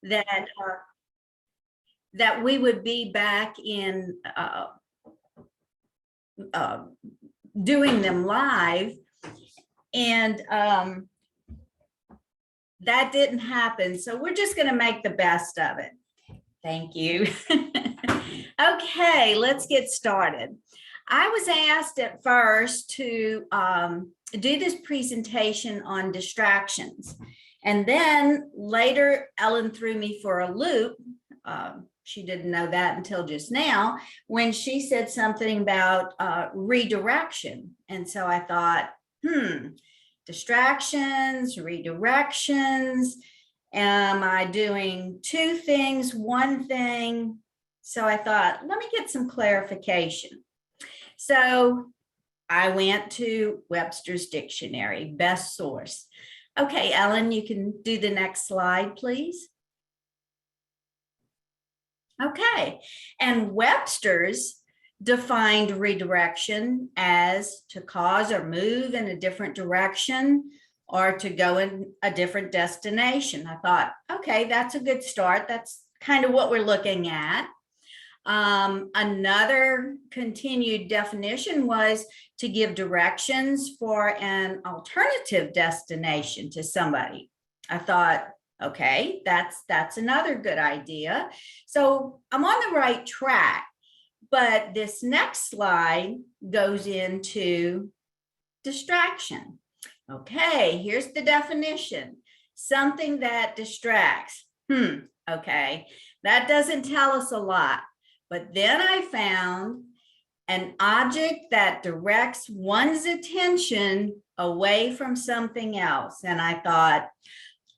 that that we would be back in doing them live, and that didn't happen. So we're just going to make the best of it. Thank you. Okay, let's get started. I was asked at first to do this presentation on distractions. And then later, Ellen threw me for a loop. She didn't know that until just now, when she said something about redirection. And so I thought, distractions, redirections. Am I doing two things, one thing? So I thought, let me get some clarification. So I went to Webster's Dictionary, best source. Okay, Ellen, you can do the next slide, please. Okay, and Webster's defined redirection as to cause or move in a different direction or to go in a different destination. I thought, okay, that's a good start. That's kind of what we're looking at. Another continued definition was to give directions for an alternative destination to somebody. I thought, okay, that's another good idea. So I'm on the right track, but this next slide goes into distraction. Okay, here's the definition. Something that distracts. Okay, that doesn't tell us a lot. But then I found an object that directs one's attention away from something else. And I thought,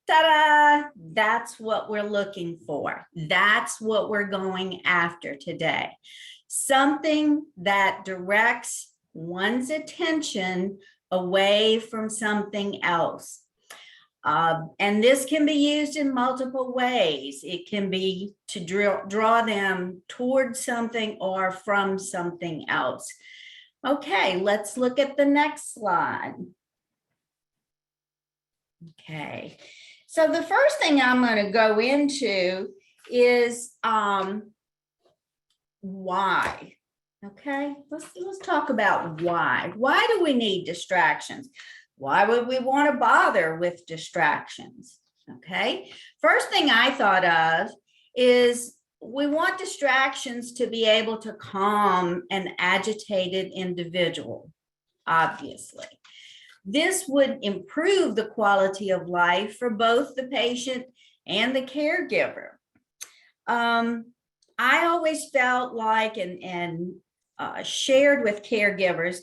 ta-da, that's what we're looking for. That's what we're going after today. Something that directs one's attention away from something else. And this can be used in multiple ways. It can be to draw them towards something or from something else. Okay, let's look at the next slide. Okay, so the first thing I'm going to go into is why. Okay, let's talk about why. Why do we need distractions? Why would we want to bother with distractions? Okay, first thing I thought of is we want distractions to be able to calm an agitated individual, obviously. This would improve the quality of life for both the patient and the caregiver. I always felt like and shared with caregivers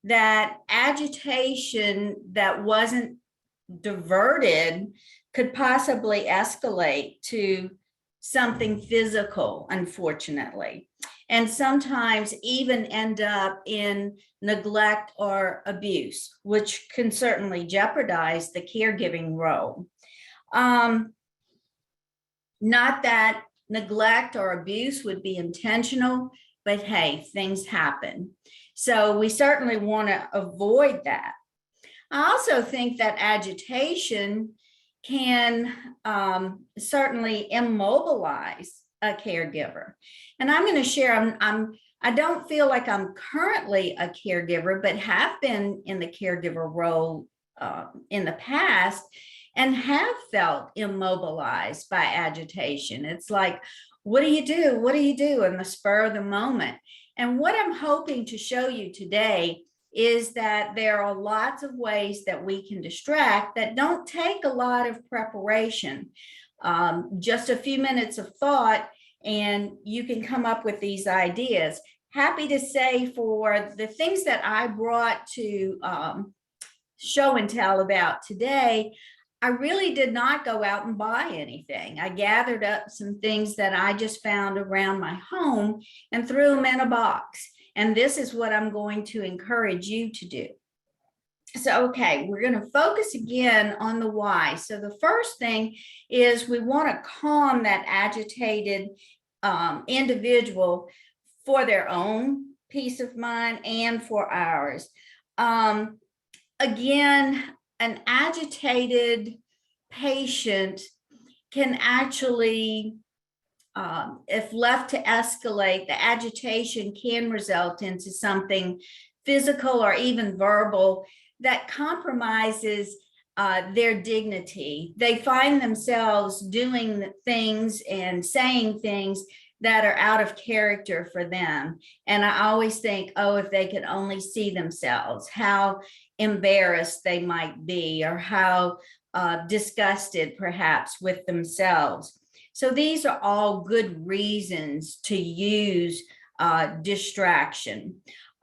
that agitation that wasn't diverted could possibly escalate to something physical, unfortunately, and sometimes even end up in neglect or abuse, which can certainly jeopardize the caregiving role. Not that neglect or abuse would be intentional, but hey, things happen. So we certainly want to avoid that. I also think that agitation can certainly immobilize a caregiver. And I'm going to share, I don't feel like I'm currently a caregiver, but have been in the caregiver role in the past and have felt immobilized by agitation. It's like, what do you do? What do you do in the spur of the moment? And what I'm hoping to show you today is that there are lots of ways that we can distract that don't take a lot of preparation. Just a few minutes of thought, and you can come up with these ideas. Happy to say for the things that I brought to show and tell about today, I really did not go out and buy anything. I gathered up some things that I just found around my home and threw them in a box. And this is what I'm going to encourage you to do. So, okay, we're going to focus again on the why. So the first thing is we want to calm that agitated individual for their own peace of mind and for ours. Again, an agitated patient can actually, if left to escalate, the agitation can result into something physical or even verbal that compromises their dignity. They find themselves doing things and saying things that are out of character for them. And I always think, oh, if they could only see themselves, how embarrassed they might be, or how disgusted perhaps with themselves. So these are all good reasons to use distraction.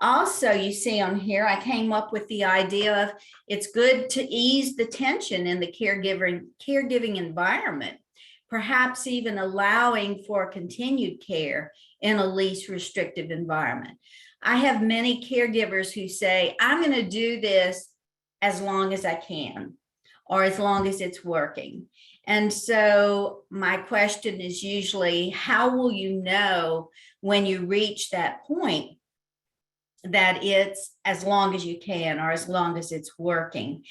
Also, you see on here, I came up with the idea of it's good to ease the tension in the caregiving environment, perhaps even allowing for continued care in a least restrictive environment. I have many caregivers who say, I'm going to do this as long as I can, or as long as it's working. And so my question is usually, how will you know when you reach that point that it's as long as you can, or as long as it's working?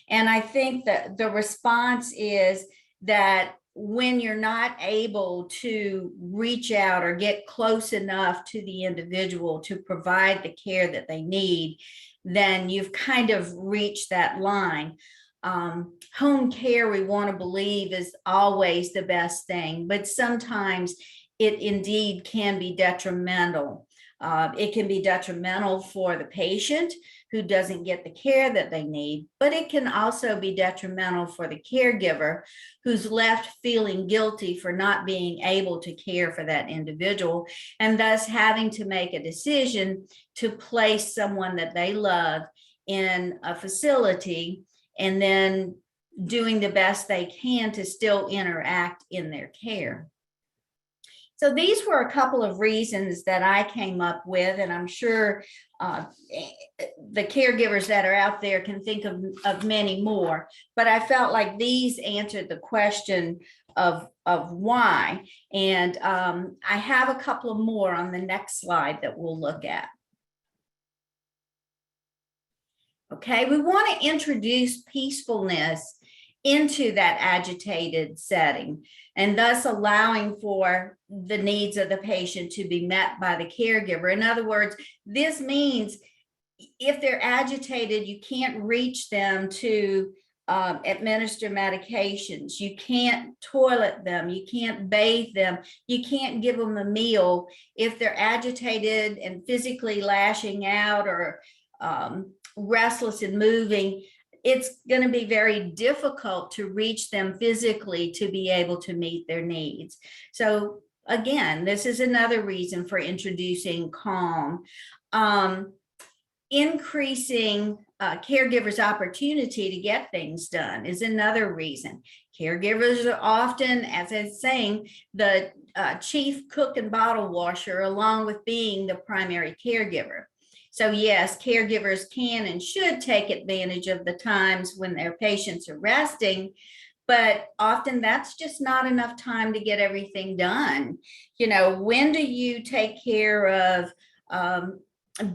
And I think that the response is that when you're not able to reach out or get close enough to the individual to provide the care that they need, then you've kind of reached that line. Home care, we want to believe, is always the best thing, but sometimes it indeed can be detrimental. It can be detrimental for the patient who doesn't get the care that they need, but it can also be detrimental for the caregiver who's left feeling guilty for not being able to care for that individual, and thus having to make a decision to place someone that they love in a facility, and then doing the best they can to still interact in their care. So these were a couple of reasons that I came up with, and I'm sure the caregivers that are out there can think of many more, but I felt like these answered the question of why. And I have a couple of more on the next slide that we'll look at. Okay, we want to introduce peacefulness into that agitated setting, and thus allowing for the needs of the patient to be met by the caregiver. In other words, this means if they're agitated, you can't reach them to administer medications. You can't toilet them. You can't bathe them. You can't give them a meal. If they're agitated and physically lashing out, or restless and moving, it's going to be very difficult to reach them physically to be able to meet their needs. So again, this is another reason for introducing calm. Increasing caregivers' opportunity to get things done is another reason. Caregivers are often, as I was saying, the chief cook and bottle washer, along with being the primary caregiver. So yes, caregivers can and should take advantage of the times when their patients are resting, but often that's just not enough time to get everything done. You know, when do you take care of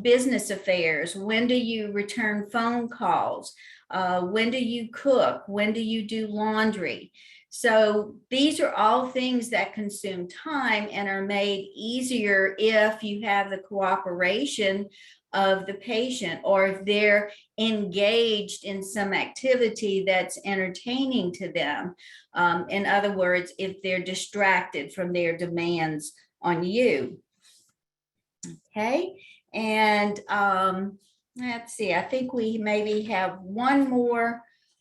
business affairs? When do you return phone calls? When do you cook? When do you do laundry? So these are all things that consume time and are made easier if you have the cooperation of the patient, or if they're engaged in some activity that's entertaining to them. In other words, if they're distracted from their demands on you. Okay, and let's see, I think we maybe have one more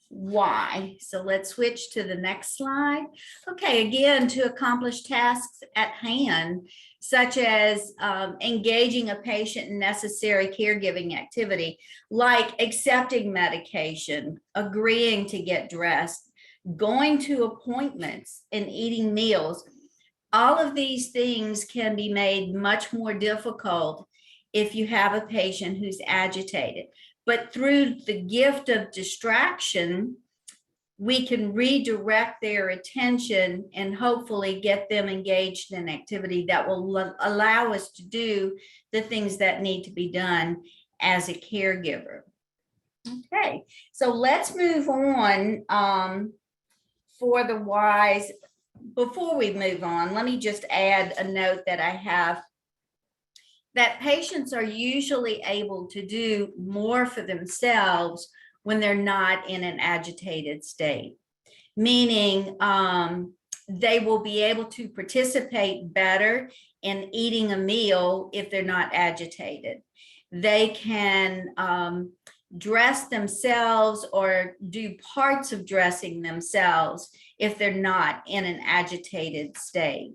why. So let's switch to the next slide. Okay, again, to accomplish tasks at hand, such as engaging a patient in necessary caregiving activity, like accepting medication, agreeing to get dressed, going to appointments, and eating meals. All of these things can be made much more difficult if you have a patient who's agitated. But through the gift of distraction, we can redirect their attention and hopefully get them engaged in activity that will allow us to do the things that need to be done as a caregiver. Okay, so let's move on for the whys before we move on, let me just add a note that I have, that patients are usually able to do more for themselves when they're not in an agitated state, meaning they will be able to participate better in eating a meal if they're not agitated. They can dress themselves or do parts of dressing themselves if they're not in an agitated state.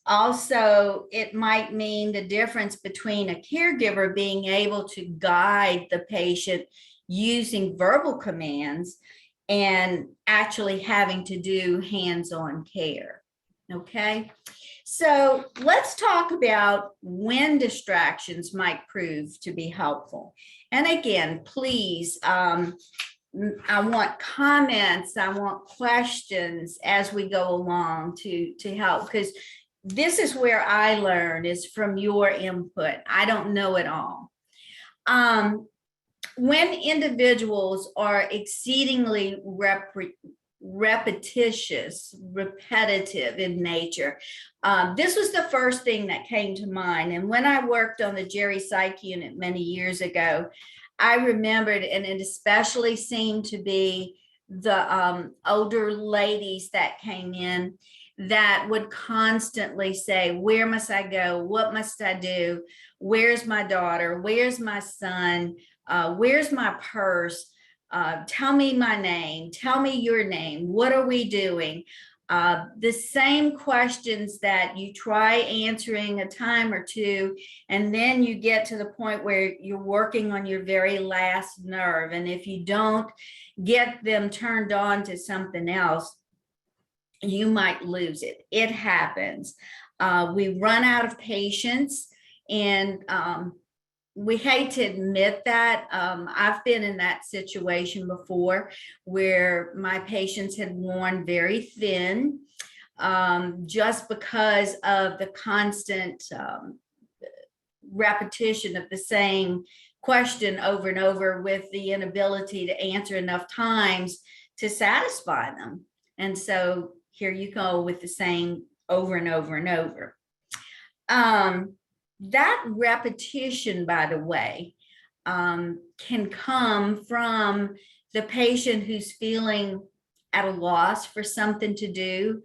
Also, it might mean the difference between a caregiver being able to guide the patient using verbal commands and actually having to do hands-on care. Okay, so let's talk about when distractions might prove to be helpful. And again, please, I want comments, I want questions as we go along to help, because this is where I learn, is from your input. I don't know it all. When individuals are exceedingly repetitious, repetitive in nature, this was the first thing that came to mind. And when I worked on the Geri Psych unit many years ago, I remembered, and it especially seemed to be the older ladies that came in that would constantly say, where must I go? What must I do? Where's my daughter? Where's my son? Where's my purse? Tell me my name. Tell me your name. What are we doing? The same questions that you try answering a time or two, and then you get to the point where you're working on your very last nerve. And if you don't get them turned on to something else, you might lose it. It happens. We run out of patience, and we hate to admit that. I've been in that situation before where my patients had worn very thin just because of the constant repetition of the same question over and over, with the inability to answer enough times to satisfy them. And so here you go with the same over and over and over. That repetition, by the way, can come from the patient who's feeling at a loss for something to do.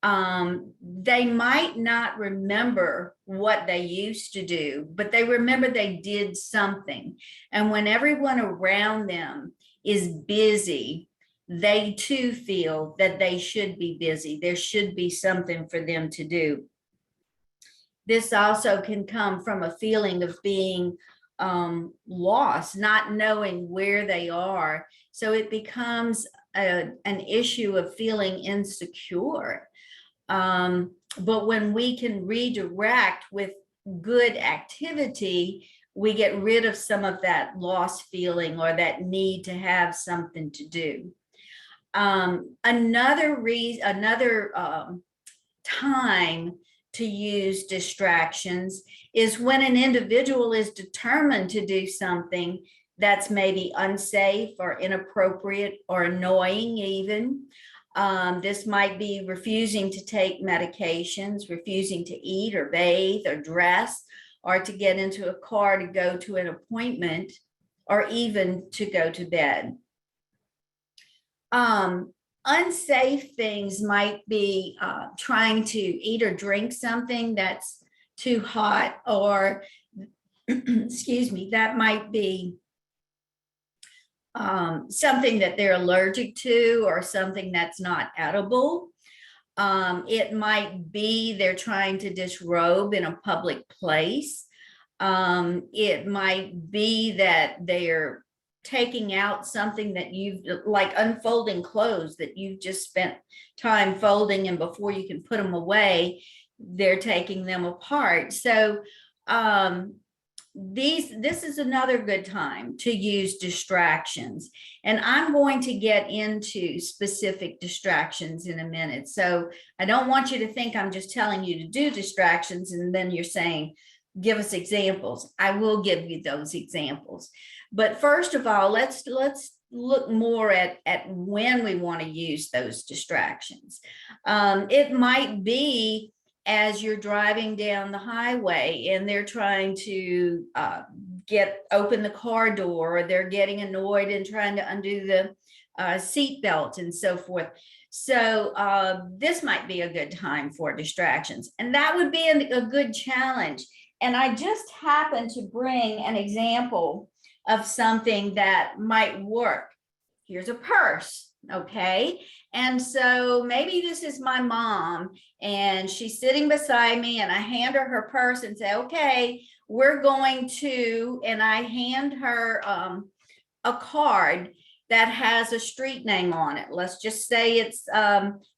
They might not remember what they used to do, but they remember they did something. And when everyone around them is busy, they too feel that they should be busy. There should be something for them to do. This also can come from a feeling of being lost, not knowing where they are. So it becomes an issue of feeling insecure. But when we can redirect with good activity, we get rid of some of that lost feeling or that need to have something to do. Another time to use distractions is when an individual is determined to do something that's maybe unsafe or inappropriate or annoying even. This might be refusing to take medications, refusing to eat or bathe or dress, or to get into a car to go to an appointment, or even to go to bed. Unsafe things might be trying to eat or drink something that's too hot, or excuse me, that might be something that they're allergic to, or something that's not edible. It might be they're trying to disrobe in a public place. It might be that they're taking out something that you've, like unfolding clothes that you've just spent time folding, and before you can put them away, they're taking them apart. So this is another good time to use distractions. And I'm going to get into specific distractions in a minute. So I don't want you to think I'm just telling you to do distractions and then you're saying, give us examples. I will give you those examples. But first of all, let's look more at when we want to use those distractions. It might be as you're driving down the highway and they're trying to open the car door, or they're getting annoyed and trying to undo the seat belt and so forth. So this might be a good time for distractions, and that would be a good challenge. And I just happened to bring an example of something that might work. Here's a purse, okay? And so maybe this is my mom and she's sitting beside me, and I hand her her purse and say, okay, we're going to, and I hand her a card that has a street name on it. Let's just say it's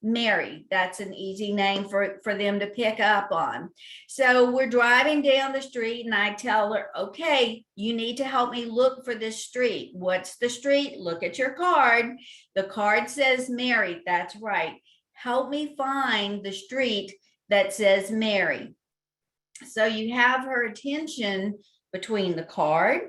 Mary. That's an easy name for them to pick up on. So we're driving down the street and I tell her, okay, you need to help me look for this street. What's the street? Look at your card. The card says Mary. That's right. Help me find the street that says Mary. So you have her attention between the card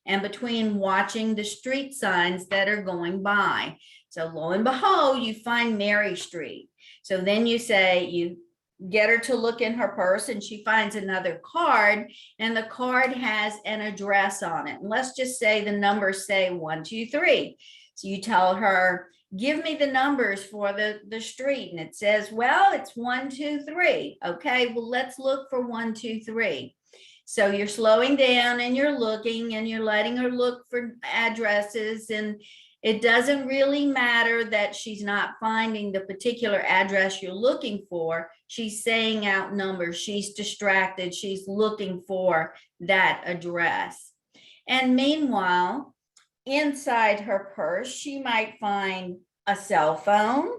and between watching the street signs that are going by. So lo and behold, you find Mary Street. So then you say, you get her to look in her purse and she finds another card, and the card has an address on it. And let's just say the numbers say 123. So you tell her, give me the numbers for the street. And it says, well, it's 123. Okay, well, let's look for 123. So you're slowing down and you're looking and you're letting her look for addresses, and it doesn't really matter that she's not finding the particular address you're looking for. She's saying out numbers, she's distracted, she's looking for that address. And meanwhile, inside her purse, she might find a cell phone,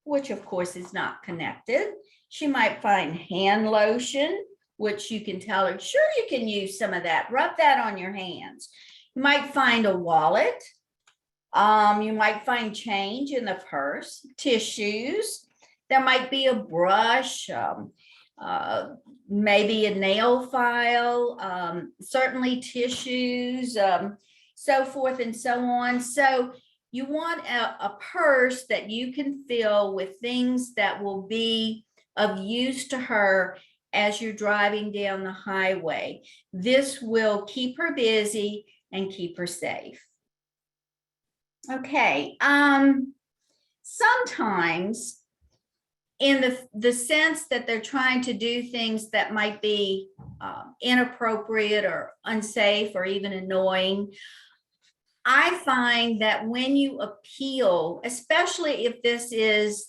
which of course is not connected. She might find hand lotion, which you can tell her, sure, you can use some of that. Rub that on your hands. You might find a wallet. You might find change in the purse, tissues. There might be a brush, maybe a nail file, certainly tissues, so forth and so on. So you want a purse that you can fill with things that will be of use to her as you're driving down the highway. This will keep her busy and keep her safe. Okay, sometimes in the sense that they're trying to do things that might be inappropriate or unsafe or even annoying, I find that when you appeal, especially if this is,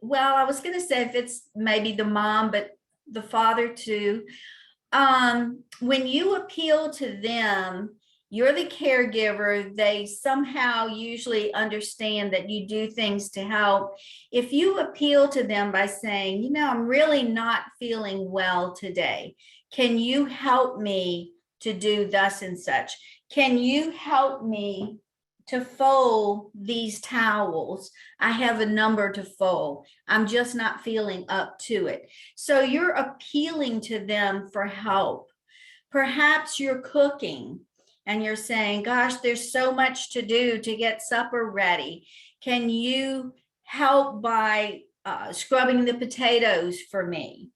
well, I was going to say if it's maybe the mom, but the father too, when you appeal to them, you're the caregiver. They somehow usually understand that you do things to help. If you appeal to them by saying, you know, I'm really not feeling well today. Can you help me to do thus and such? Can you help me to fold these towels? I have a number to fold. I'm just not feeling up to it. So you're appealing to them for help. Perhaps you're cooking and you're saying, gosh, there's so much to do to get supper ready. Can you help by scrubbing the potatoes for me?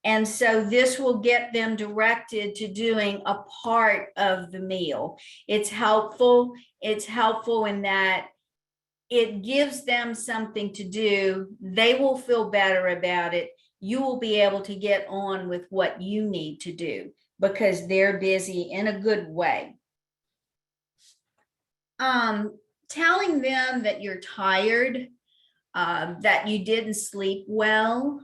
And so this will get them directed to doing a part of the meal. It's helpful. It's helpful in that it gives them something to do. They will feel better about it. You will be able to get on with what you need to do because they're busy in a good way. Telling them that you're tired, that you didn't sleep well,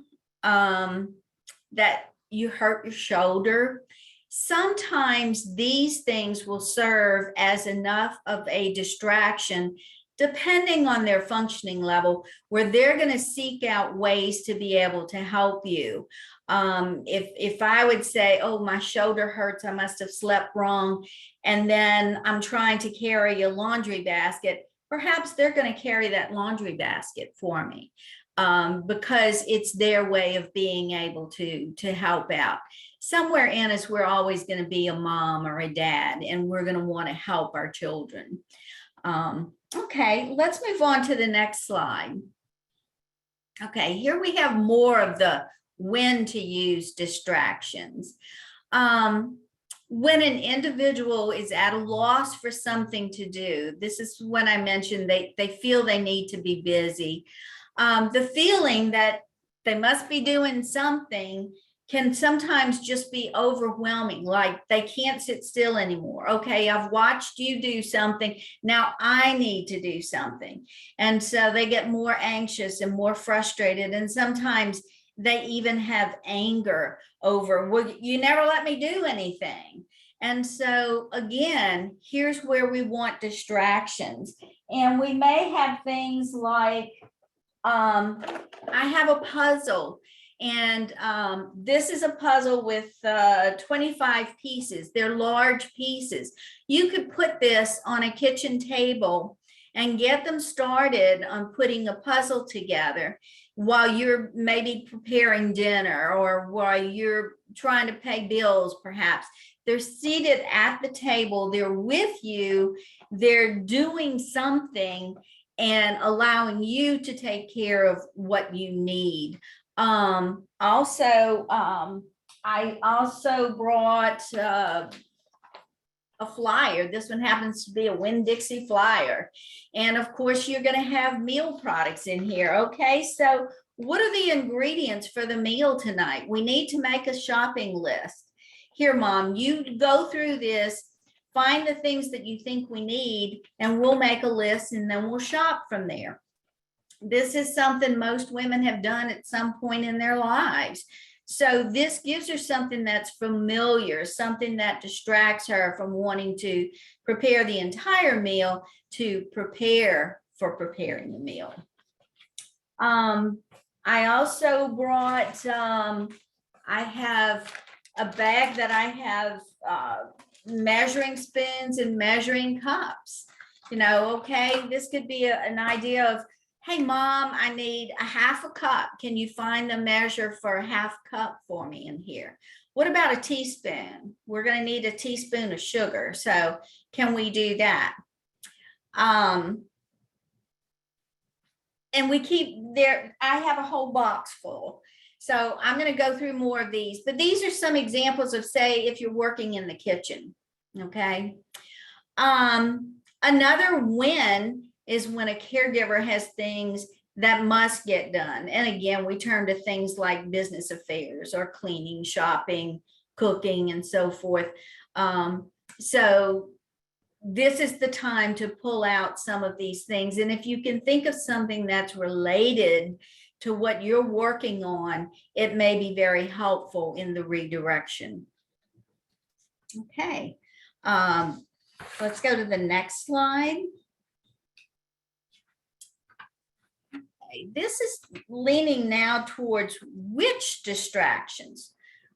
that you hurt your shoulder. Sometimes these things will serve as enough of a distraction, depending on their functioning level, where they're going to seek out ways to be able to help you. If I would say, oh, my shoulder hurts, I must have slept wrong, and then I'm trying to carry a laundry basket, perhaps they're going to carry that laundry basket for me. Because it's their way of being able to help out. Somewhere in us, we're always going to be a mom or a dad, and we're going to want to help our children. Okay, let's move on to the next slide. Okay, here we have more of the when to use distractions. When an individual is at a loss for something to do, this is when I mentioned they feel they need to be busy. The feeling that they must be doing something can sometimes just be overwhelming, like they can't sit still anymore. Okay, I've watched you do something, now I need to do something. And so they get more anxious and more frustrated, and sometimes they even have anger over, well, you never let me do anything. And so again, here's where we want distractions. And we may have things like, I have a puzzle, and this is a puzzle with 25 pieces. They're large pieces. You could put this on a kitchen table and get them started on putting a puzzle together while you're maybe preparing dinner or while you're trying to pay bills, perhaps. They're seated at the table, they're with you, they're doing something and allowing you to take care of what you need. I also brought a flyer. This one happens to be a Winn-Dixie flyer. And of course, you're going to have meal products in here. Okay, so what are the ingredients for the meal tonight? We need to make a shopping list. Here, Mom, you go through this, find the things that you think we need, and we'll make a list and then we'll shop from there. This is something most women have done at some point in their lives. So this gives her something that's familiar, something that distracts her from wanting to prepare the entire meal to prepare for preparing the meal. I also brought, I have a bag that I have measuring spoons and measuring cups. You know, okay, this could be an idea of, hey, Mom, I need a half a cup. Can you find the measure for a half cup for me in here? What about a teaspoon? We're going to need a teaspoon of sugar. So can we do that? And we keep there. I have a whole box full. So I'm going to go through more of these, but these are some examples of, say, if you're working in the kitchen. Okay. Another win is when a caregiver has things that must get done. And again, we turn to things like business affairs or cleaning, shopping, cooking, and so forth. So this is the time to pull out some of these things. And if you can think of something that's related to what you're working on, it may be very helpful in the redirection. Okay, let's go to the next slide. Okay, this is leaning now towards which distractions.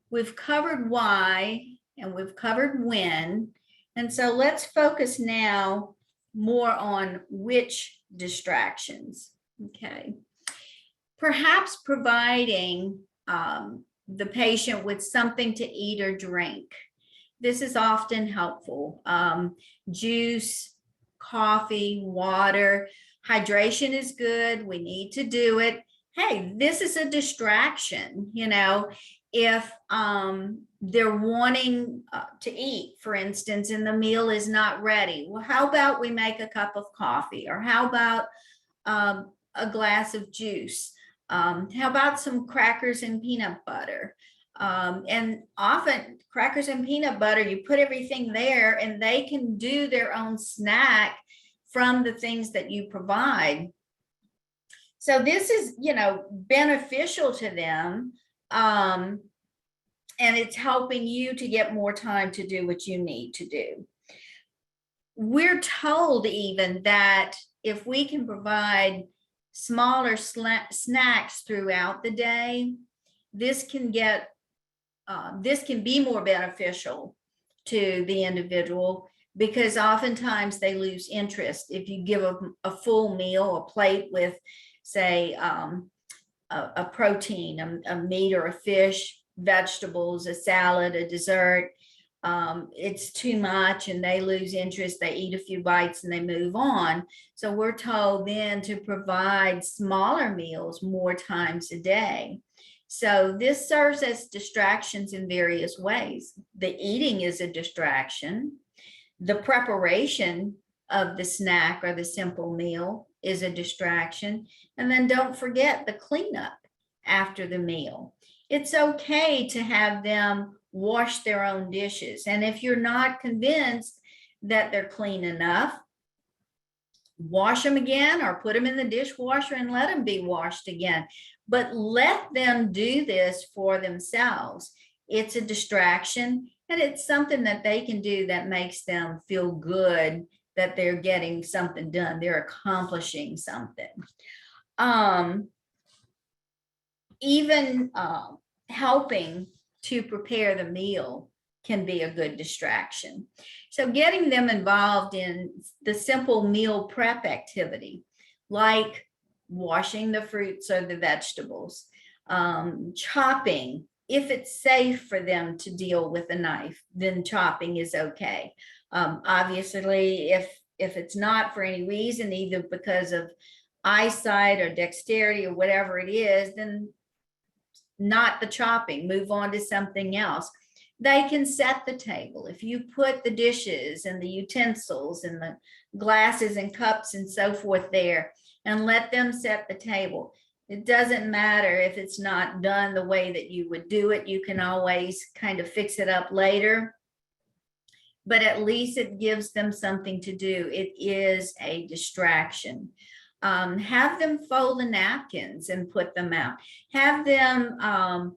We've covered why and we've covered when. And so let's focus now more on which distractions. Okay. Perhaps providing the patient with something to eat or drink. This is often helpful. Juice, coffee, water, hydration is good. We need to do it. Hey, this is a distraction, you know, if they're wanting to eat, for instance, and the meal is not ready. Well, how about we make a cup of coffee, or how about a glass of juice? How about some crackers and peanut butter? And often crackers and peanut butter, you put everything there and they can do their own snack from the things that you provide. So this is, you know, beneficial to them. And it's helping you to get more time to do what you need to do. We're told even that if we can provide smaller snacks throughout the day, this can be more beneficial to the individual, because oftentimes they lose interest. If you give them a full meal, a plate with, say, a protein, a meat or a fish, vegetables, a salad, a dessert, it's too much and they lose interest, they eat a few bites and they move on. So we're told then to provide smaller meals more times a day. So this serves as distractions in various ways. The eating is a distraction. The preparation of the snack or the simple meal is a distraction. And then don't forget the cleanup after the meal. It's okay to have them wash their own dishes. And if you're not convinced that they're clean enough, wash them again or put them in the dishwasher and let them be washed again. But let them do this for themselves. It's a distraction and it's something that they can do that makes them feel good that they're getting something done. They're accomplishing something. Even helping to prepare the meal can be a good distraction. So getting them involved in the simple meal prep activity, like washing the fruits or the vegetables, chopping. If it's safe for them to deal with a knife, then chopping is okay. Obviously, if it's not for any reason, either because of eyesight or dexterity or whatever it is, then not the chopping, move on to something else. They can set the table. If you put the dishes and the utensils and the glasses and cups and so forth there and let them set the table, it doesn't matter if it's not done the way that you would do it. You can always kind of fix it up later, but at least it gives them something to do. It is a distraction. Have them fold the napkins and put them out. Have them,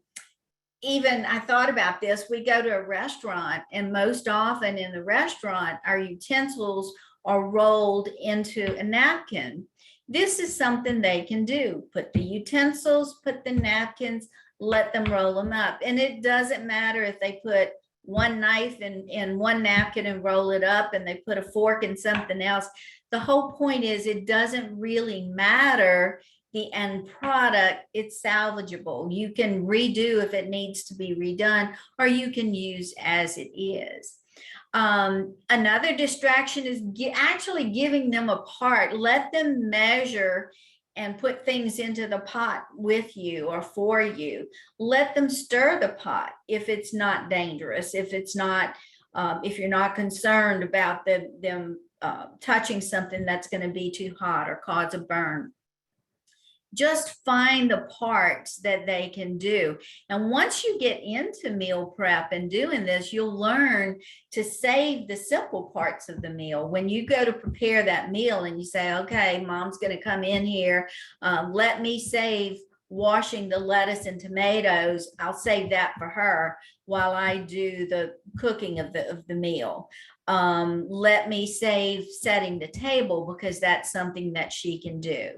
even, I thought about this, we go to a restaurant and most often in the restaurant, our utensils are rolled into a napkin. This is something they can do. Put the utensils, put the napkins, let them roll them up. And it doesn't matter if they put one knife in one napkin and roll it up and they put a fork in something else. The whole point is it doesn't really matter the end product. It's salvageable. You can redo if it needs to be redone, or you can use as it is. Another distraction is actually giving them a part. Let them measure and put things into the pot with you or for you. Let them stir the pot if it's not dangerous, if it's not, if you're not concerned about them touching something that's going to be too hot or cause a burn. Just find the parts that they can do. And once you get into meal prep and doing this, you'll learn to save the simple parts of the meal. When you go to prepare that meal and you say, okay, mom's going to come in here, let me save washing the lettuce and tomatoes. I'll save that for her while I do the cooking of the meal. Let me save setting the table because that's something that she can do.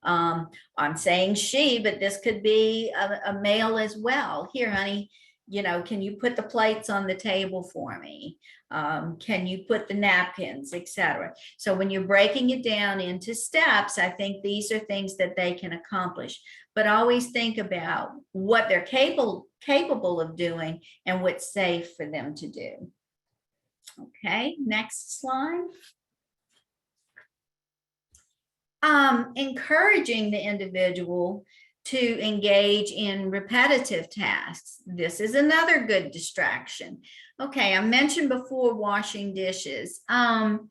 I'm saying she, but this could be a male as well. Here, honey, you know, can you put the plates on the table for me? Can you put the napkins, etc. So when you're breaking it down into steps, I think these are things that they can accomplish. But always think about what they're capable of doing and what's safe for them to do. Okay, next slide. Encouraging the individual to engage in repetitive tasks. This is another good distraction. Okay, I mentioned before washing dishes. And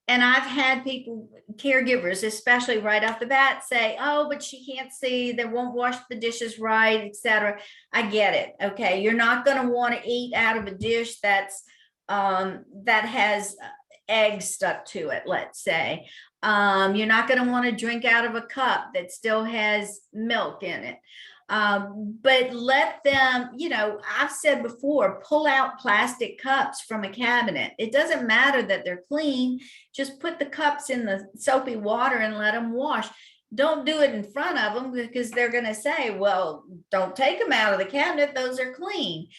I've had people, caregivers, especially right off the bat, say, oh, but she can't see, they won't wash the dishes right, etc. I get it. Okay, you're not going to want to eat out of a dish that's that has eggs stuck to it, let's say. You're not going to want to drink out of a cup that still has milk in it. But let them, you know, I've said before, pull out plastic cups from a cabinet. It doesn't matter that they're clean. Just put the cups in the soapy water and let them wash. Don't do it in front of them because they're going to say, well, don't take them out of the cabinet. Those are clean.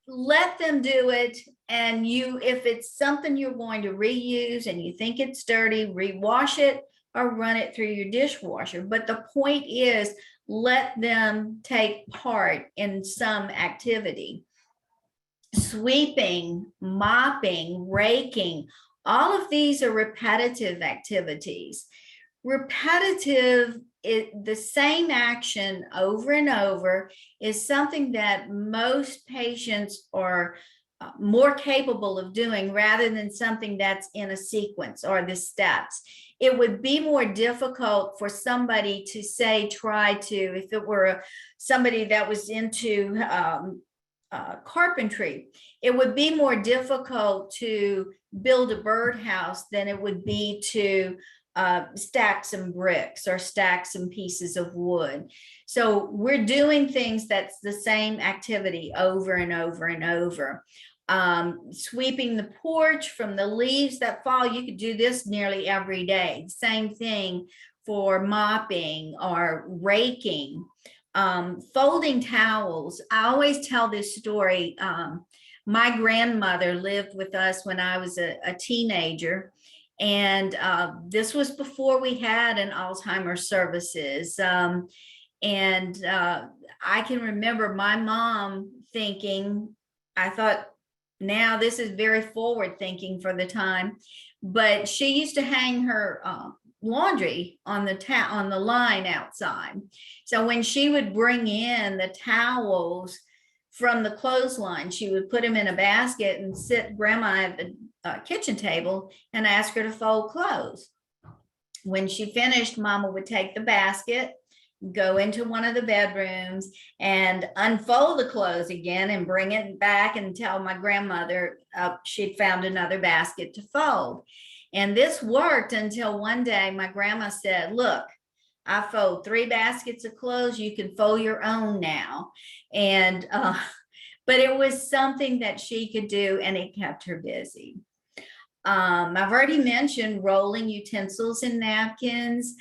Let them do it. And you, if it's something you're going to reuse and you think it's dirty, rewash it or run it through your dishwasher. But the point is, let them take part in some activity. Sweeping, mopping, raking, all of these are repetitive activities. Repetitive, the same action over and over is something that most patients are more capable of doing rather than something that's in a sequence or the steps. It would be more difficult for somebody to say, try to, if it were somebody that was into carpentry, it would be more difficult to build a birdhouse than it would be to stack some bricks or stack some pieces of wood. So we're doing things that's the same activity over and over and over. Sweeping the porch from the leaves that fall, you could do this nearly every day. Same thing for mopping or raking. Folding towels. I always tell this story. My grandmother lived with us when I was a teenager. And this was before we had an Alzheimer's services. And I can remember my mom thinking, I thought, now this is very forward thinking for the time, but she used to hang her laundry on the line outside. So when she would bring in the towels from the clothesline, she would put them in a basket and sit grandma at the kitchen table and ask her to fold clothes. When she finished, mama would take the basket, go into one of the bedrooms and unfold the clothes again and bring it back and tell my grandmother she'd found another basket to fold. And this worked until one day my grandma said, look, I fold 3 baskets of clothes. You can fold your own now. And, but it was something that she could do and it kept her busy. I've already mentioned rolling utensils and napkins.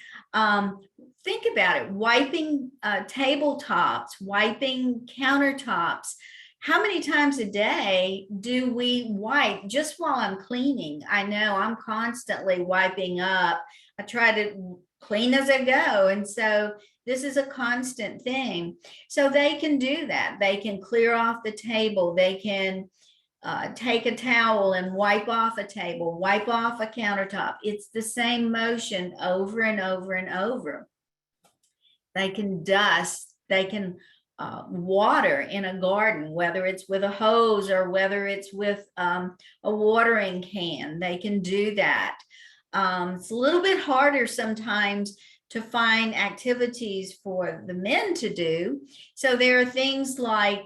Think about it, wiping tabletops, wiping countertops. How many times a day do we wipe just while I'm cleaning? I know I'm constantly wiping up. I try to clean as I go. And so this is a constant thing. So they can do that. They can clear off the table. They can take a towel and wipe off a table, wipe off a countertop. It's the same motion over and over and over. They can dust, they can water in a garden, whether it's with a hose or whether it's with a watering can. They can do that. It's a little bit harder sometimes to find activities for the men to do. So there are things like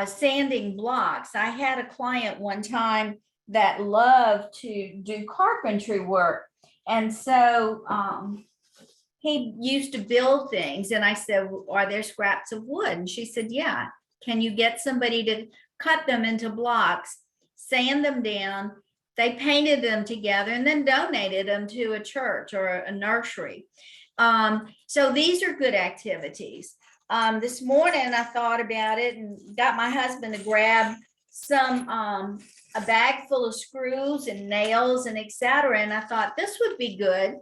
sanding blocks. I had a client one time that loved to do carpentry work. And so he used to build things. And I said, are there scraps of wood? And she said, yeah. Can you get somebody to cut them into blocks, sand them down? They painted them together and then donated them to a church or a nursery. So these are good activities. This morning I thought about it and got my husband to grab some, a bag full of screws and nails and etc. And I thought this would be good,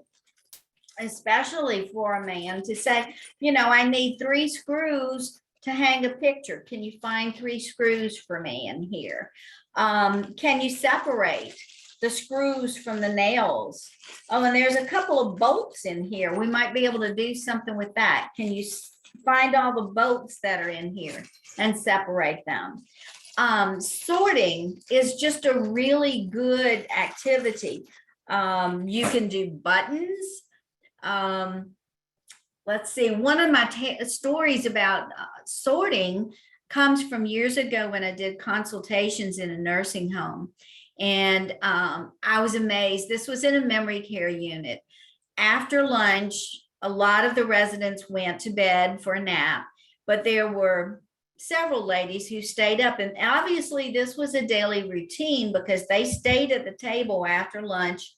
especially for a man, to say, you know, I need 3 screws to hang a picture. Can you find 3 screws for me in here? Can you separate the screws from the nails? Oh, and there's a couple of bolts in here. We might be able to do something with that. Can you find all the bolts that are in here and separate them? Sorting is just a really good activity. You can do buttons. Let's see, one of my stories about sorting comes from years ago when I did consultations in a nursing home. And I was amazed. This was in a memory care unit. After lunch, a lot of the residents went to bed for a nap, but there were several ladies who stayed up. And obviously this was a daily routine because they stayed at the table after lunch.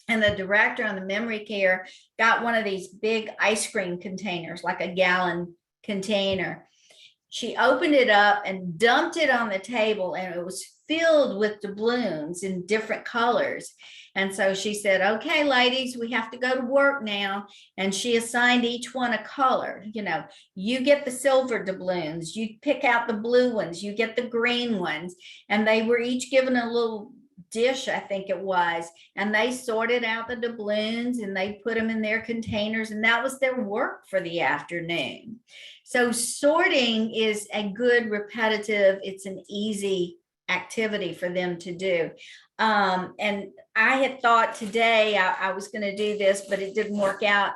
And the director on the memory care got one of these big ice cream containers, like a gallon container. She opened it up and dumped it on the table, and it was filled with doubloons in different colors. And so she said, okay, ladies, we have to go to work now. And she assigned each one a color. You know, you get the silver doubloons, you pick out the blue ones, you get the green ones. And they were each given a little dish, I think it was, and they sorted out the doubloons and they put them in their containers, and that was their work for the afternoon. So sorting is a good repetitive, it's an easy activity for them to do. And I had thought today I was going to do this, but it didn't work out.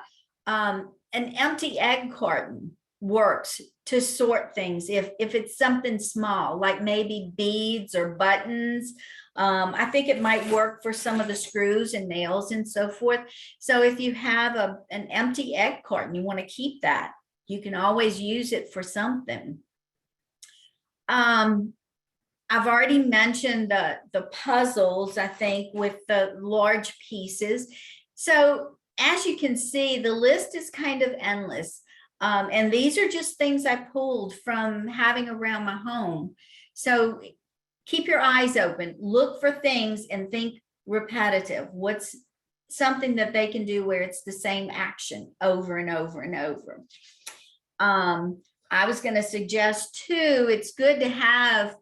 An empty egg carton works to sort things if it's something small, like maybe beads or buttons. I think it might work for some of the screws and nails and so forth. So if you have an empty egg carton, you want to keep that. You can always use it for something. I've already mentioned the puzzles, I think, with the large pieces. So as you can see, the list is kind of endless. And these are just things I pulled from having around my home. So keep your eyes open, look for things and think repetitive. What's something that they can do where it's the same action over and over and over. I was going to suggest too, it's good to have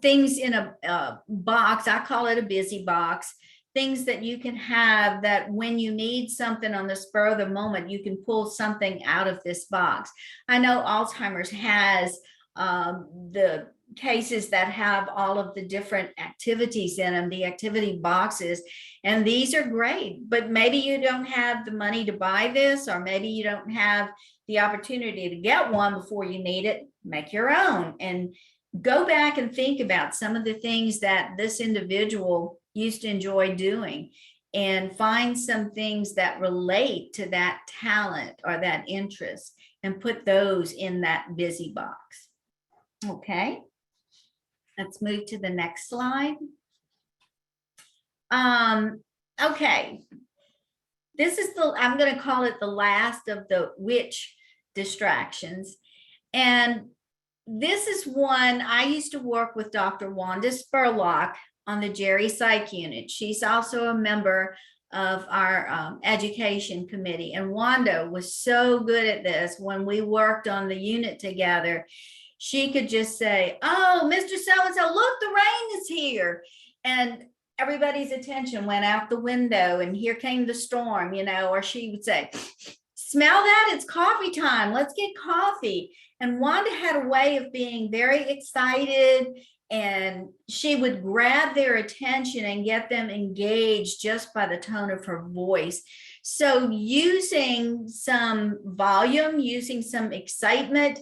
things in a box. I call it a busy box. Things that you can have that when you need something on the spur of the moment, you can pull something out of this box. I know Alzheimer's has the cases that have all of the different activities in them, the activity boxes, and these are great, but maybe you don't have the money to buy this, or maybe you don't have the opportunity to get one before you need it. Make your own and go back and think about some of the things that this individual used to enjoy doing and find some things that relate to that talent or that interest and put those in that busy box. Okay, let's move to the next slide. Okay, this is I'm going to call it the last of the witch distractions. And this is one I used to work with Dr. Wanda Spurlock on the Jerry Psych unit. She's also a member of our education committee. And Wanda was so good at this when we worked on the unit together. She could just say, oh, Mr. So-and-so, look, the rain is here. And everybody's attention went out the window and here came the storm, you know, or she would say, smell that, it's coffee time, let's get coffee. And Wanda had a way of being very excited, and she would grab their attention and get them engaged just by the tone of her voice. So using some volume, using some excitement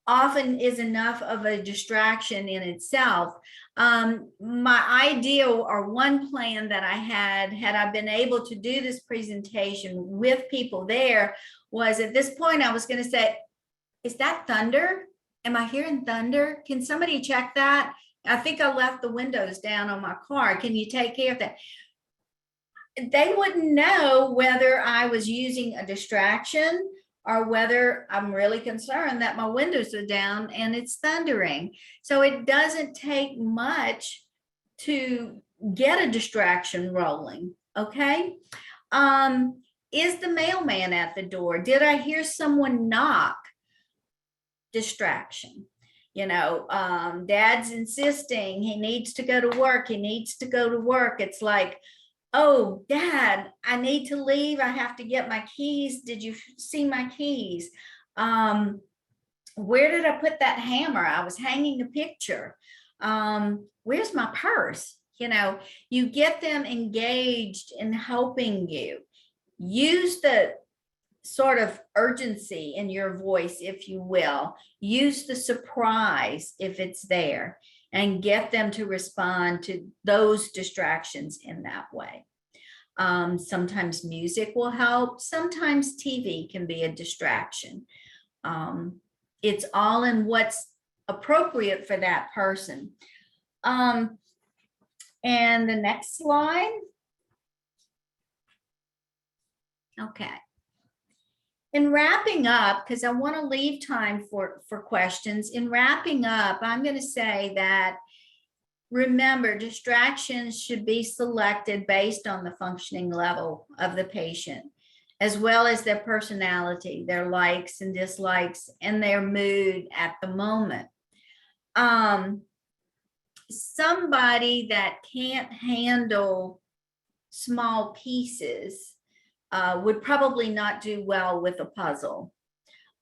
often is enough of a distraction in itself. My idea, or one plan that I had I been able to do this presentation with people there, was at this point I was going to say, is that thunder? Am I hearing thunder? Can somebody check that? I think I left the windows down on my car. Can you take care of that? They wouldn't know whether I was using a distraction or whether I'm really concerned that my windows are down and it's thundering. So it doesn't take much to get a distraction rolling, okay? Is the mailman at the door? Did I hear someone knock? Distraction. You know, dad's insisting he needs to go to work. He needs to go to work. It's like, oh, Dad, I need to leave. I have to get my keys. Did you see my keys? Where did I put that hammer? I was hanging a picture. Where's my purse? You know, you get them engaged in helping you. Use the sort of urgency in your voice, if you will. Use the surprise if it's there, and get them to respond to those distractions in that way. Sometimes music will help. Sometimes TV can be a distraction. It's all in what's appropriate for that person. And the next slide. Okay. In wrapping up, because I want to leave time for questions, in wrapping up, I'm going to say that remember, distractions should be selected based on the functioning level of the patient, as well as their personality, their likes and dislikes, and their mood at the moment. Somebody that can't handle small pieces would probably not do well with a puzzle.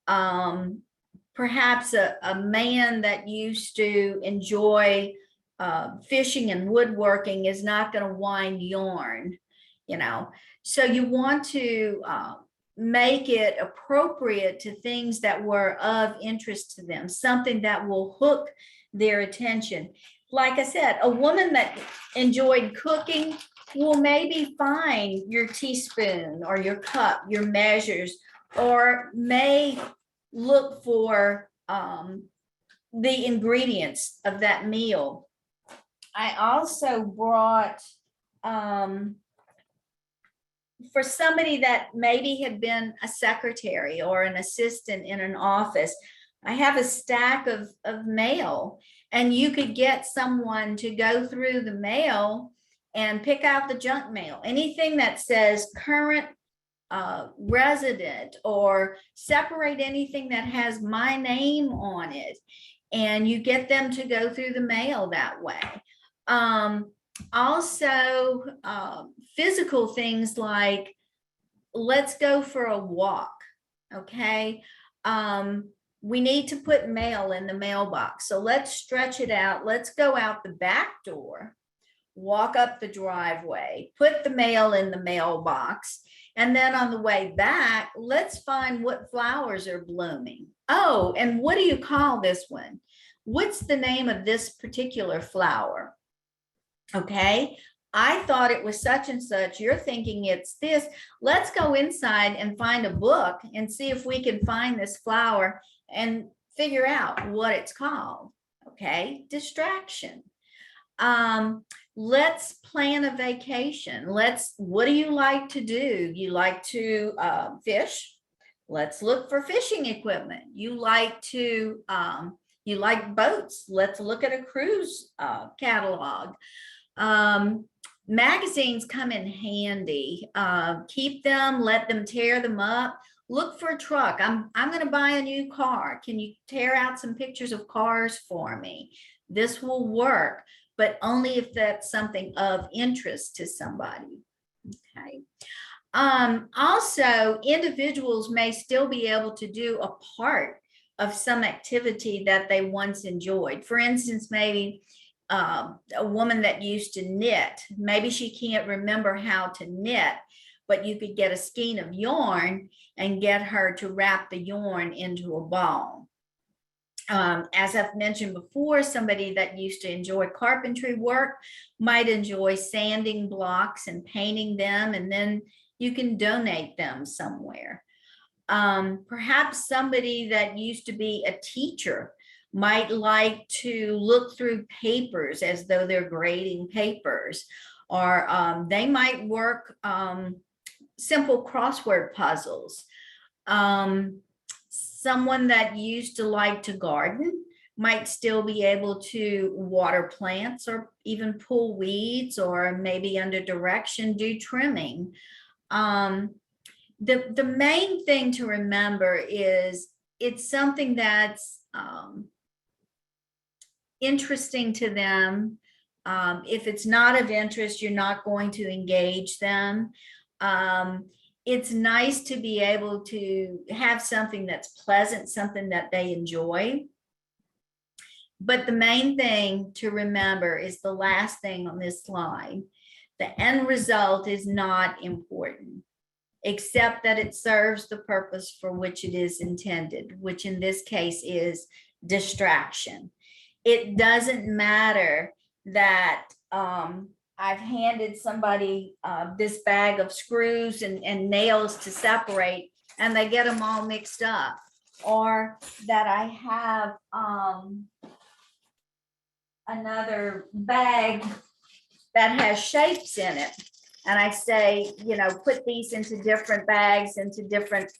Perhaps a man that used to enjoy fishing and woodworking is not going to wind yarn, you know. So you want to make it appropriate to things that were of interest to them, something that will hook their attention. Like I said, a woman that enjoyed cooking will maybe find your teaspoon or your cup, your measures, or may look for the ingredients of that meal. I also brought, for somebody that maybe had been a secretary or an assistant in an office, I have a stack of mail, and you could get someone to go through the mail and pick out the junk mail, anything that says current resident, or separate anything that has my name on it, and you get them to go through the mail that way. Also, physical things like, let's go for a walk, okay? We need to put mail in the mailbox, so let's stretch it out. Let's go out the back door, walk up the driveway, put the mail in the mailbox, and then on the way back, let's find what flowers are blooming. Oh, and what do you call this one? What's the name of this particular flower? Okay, I thought it was such and such. You're thinking it's this. Let's go inside and find a book and see if we can find this flower and figure out what it's called. Okay, distraction. Let's plan a vacation. What do you like to do? You like to fish? Let's look for fishing equipment. You like boats? Let's look at a cruise catalog. Magazines come in handy. Keep them, let them tear them up. Look for a truck. I'm going to buy a new car. Can you tear out some pictures of cars for me? This will work, but only if that's something of interest to somebody. Okay. Also, individuals may still be able to do a part of some activity that they once enjoyed. For instance, maybe a woman that used to knit, maybe she can't remember how to knit, but you could get a skein of yarn and get her to wrap the yarn into a ball. As I've mentioned before, somebody that used to enjoy carpentry work might enjoy sanding blocks and painting them, and then you can donate them somewhere. Perhaps somebody that used to be a teacher might like to look through papers as though they're grading papers, or they might work simple crossword puzzles. Someone that used to like to garden might still be able to water plants, or even pull weeds, or maybe under direction do trimming. The main thing to remember is it's something that's interesting to them. If it's not of interest, you're not going to engage them. It's nice to be able to have something that's pleasant, something that they enjoy. But the main thing to remember is the last thing on this slide. The end result is not important, except that it serves the purpose for which it is intended, which in this case is distraction. It doesn't matter that I've handed somebody this bag of screws and nails to separate, and they get them all mixed up, or that I have another bag that has shapes in it, and I say, you know, put these into different bags, into different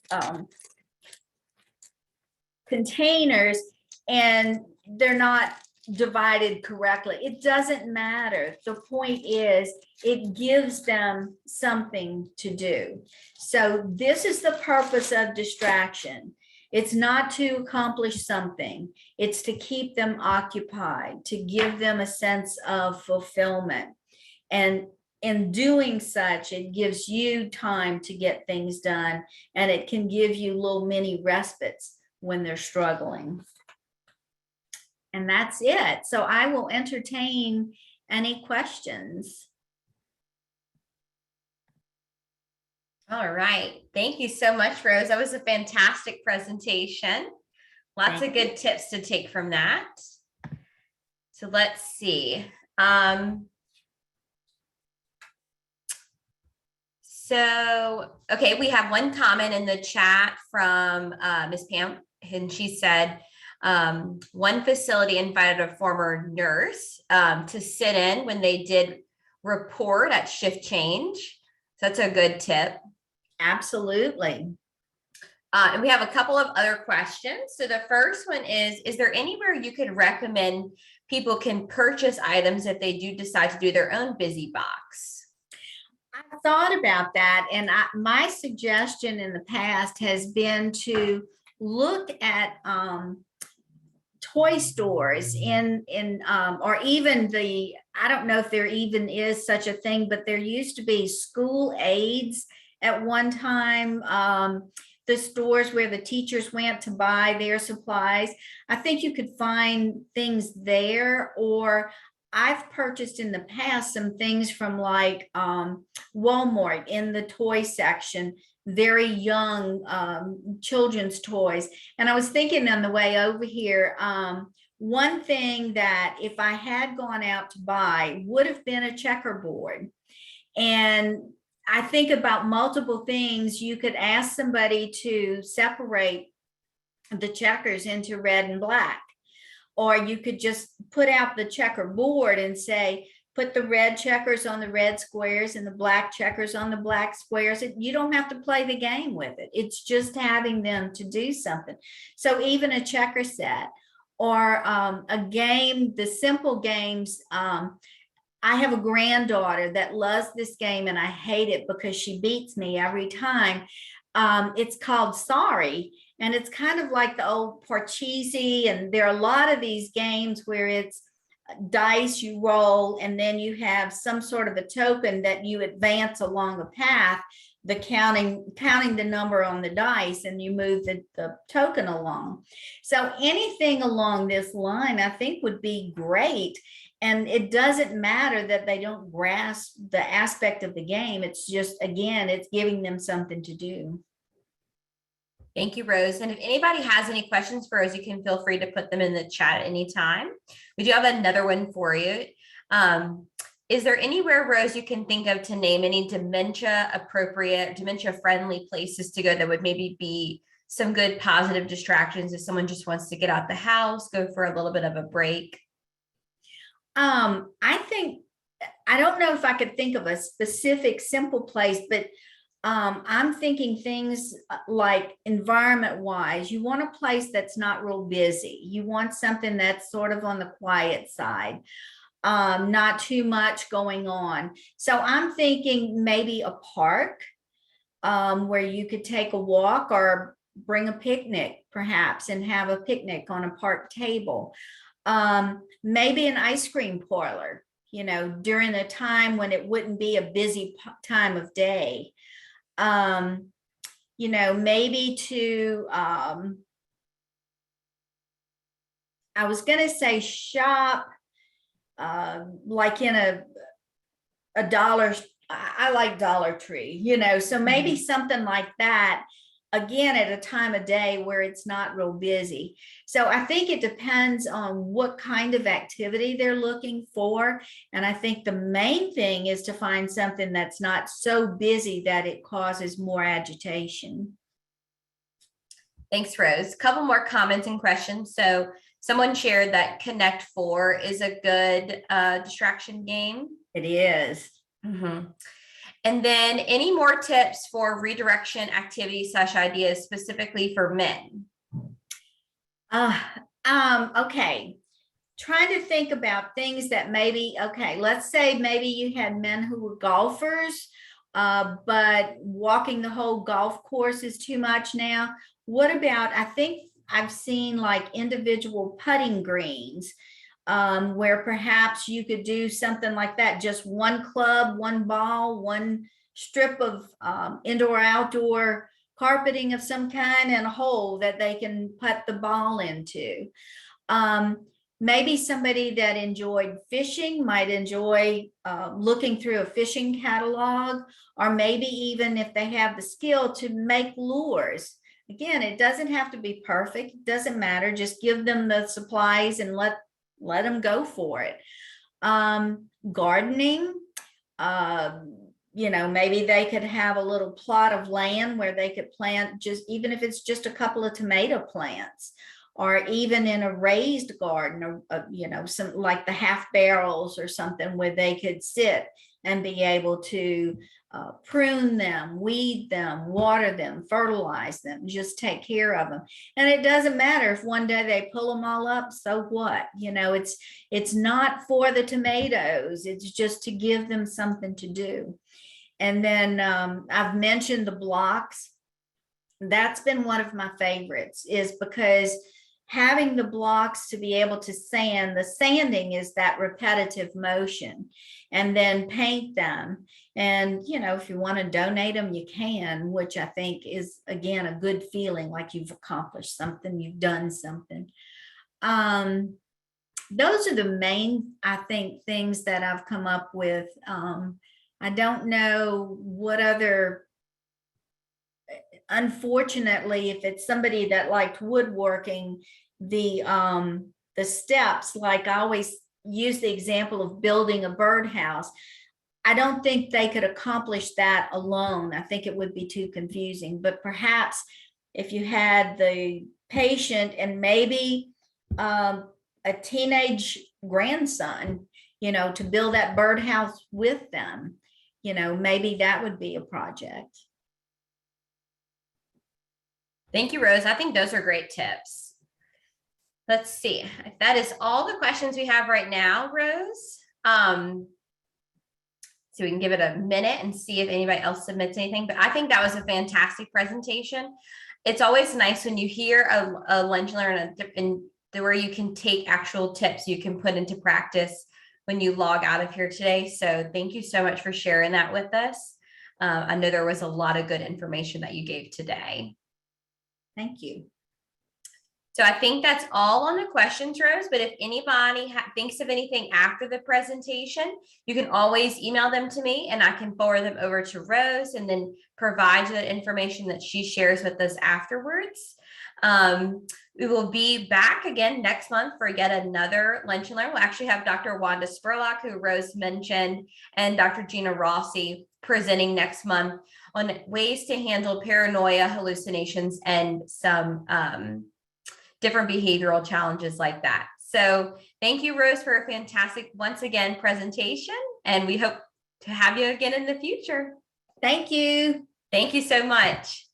containers, and they're not divided correctly. It doesn't matter. The point is, it gives them something to do. So this is the purpose of distraction. It's not to accomplish something. It's to keep them occupied, to give them a sense of fulfillment. And in doing such, it gives you time to get things done, and it can give you little mini respites when they're struggling. And that's it. So I will entertain any questions. All right. Thank you so much, Rose. That was a fantastic presentation. Lots of good tips to take from that. So let's see. Okay, we have one comment in the chat from Ms. Pam, and she said, one facility invited a former nurse to sit in when they did report at shift change. So that's a good tip. Absolutely. And we have a couple of other questions. So the first one is there anywhere you could recommend people can purchase items if they do decide to do their own busy box? I thought about that, and my suggestion in the past has been to look at toy stores in or even I don't know if there even is such a thing, but there used to be school aids at one time, the stores where the teachers went to buy their supplies. I think you could find things there, or I've purchased in the past some things from like Walmart in the toy section, very young children's toys. And I was thinking on the way over here, one thing that if I had gone out to buy would have been a checkerboard. And I think about multiple things. You could ask somebody to separate the checkers into red and black, or you could just put out the checkerboard and say, put the red checkers on the red squares and the black checkers on the black squares. You don't have to play the game with it. It's just having them to do something. So even a checker set or a game, the simple games. I have a granddaughter that loves this game, and I hate it because she beats me every time. It's called Sorry, and it's kind of like the old Parcheesi, and there are a lot of these games where it's dice you roll, and then you have some sort of a token that you advance along a path, the counting the number on the dice, and you move the token along. So anything along this line I think would be great. And it doesn't matter that they don't grasp the aspect of the game. It's just, again, it's giving them something to do. Thank you, Rose. And if anybody has any questions for Rose, you can feel free to put them in the chat at any time. We do have another one for you. Is there anywhere, Rose, you can think of to name any dementia-appropriate, dementia-friendly places to go that would maybe be some good positive distractions if someone just wants to get out the house, go for a little bit of a break? I think, I don't know if I could think of a specific simple place, but I'm thinking things like environment wise, you want a place that's not real busy. You want something that's sort of on the quiet side, not too much going on. So I'm thinking maybe a park where you could take a walk or bring a picnic perhaps and have a picnic on a park table. Maybe an ice cream parlor, you know, during a time when it wouldn't be a busy time of day. You know, maybe to, I was going to say shop, like in a dollar, I like Dollar Tree, you know, so maybe something like that. Again, at a time of day where it's not real busy. So I think it depends on what kind of activity they're looking for. And I think the main thing is to find something that's not so busy that it causes more agitation. Thanks, Rose. A couple more comments and questions. So someone shared that Connect 4 is a good distraction game. It is. Mm-hmm. And then any more tips for redirection activities / ideas specifically for men? Okay. Trying to think about things that maybe, okay, let's say maybe you had men who were golfers, but walking the whole golf course is too much now. What about, I think I've seen like individual putting greens, where perhaps you could do something like that, just one club, one ball, one strip of indoor outdoor carpeting of some kind and a hole that they can put the ball into. Maybe somebody that enjoyed fishing might enjoy looking through a fishing catalog, or maybe even if they have the skill to make lures. Again, it doesn't have to be perfect. It doesn't matter. Just give them the supplies and let them go for it. Gardening, maybe they could have a little plot of land where they could plant, just even if it's just a couple of tomato plants, or even in a raised garden, or some like the half barrels or something where they could sit and be able to prune them, weed them, water them, fertilize them, just take care of them. And it doesn't matter if one day they pull them all up, so what? It's not for the tomatoes, it's just to give them something to do. And then I've mentioned the blocks. That's been one of my favorites, is because having the blocks to be able to sand, the sanding is that repetitive motion, and then paint them. And, if you want to donate them, you can, which I think is, again, a good feeling, like you've accomplished something, you've done something. Those are the main, I think, things that I've come up with. I don't know what other, unfortunately, if it's somebody that liked woodworking, the steps, like I always use the example of building a birdhouse. I don't think they could accomplish that alone. I think it would be too confusing, but perhaps if you had the patient and maybe a teenage grandson, to build that birdhouse with them, maybe that would be a project. Thank you, Rose. I think those are great tips. Let's see if that is all the questions we have right now, Rose. So we can give it a minute and see if anybody else submits anything, but I think that was a fantastic presentation. It's always nice when you hear a lunch and learn and where you can take actual tips you can put into practice when you log out of here today. So thank you so much for sharing that with us. I know there was a lot of good information that you gave today. Thank you. So I think that's all on the questions, Rose, but if anybody thinks of anything after the presentation, you can always email them to me and I can forward them over to Rose and then provide the information that she shares with us afterwards. We will be back again next month for yet another Lunch and Learn. We'll actually have Dr. Wanda Spurlock, who Rose mentioned, and Dr. Gina Rossi presenting next month on ways to handle paranoia, hallucinations, and some different behavioral challenges like that. So thank you, Rose, for a fantastic, once again, presentation. And we hope to have you again in the future. Thank you. Thank you so much.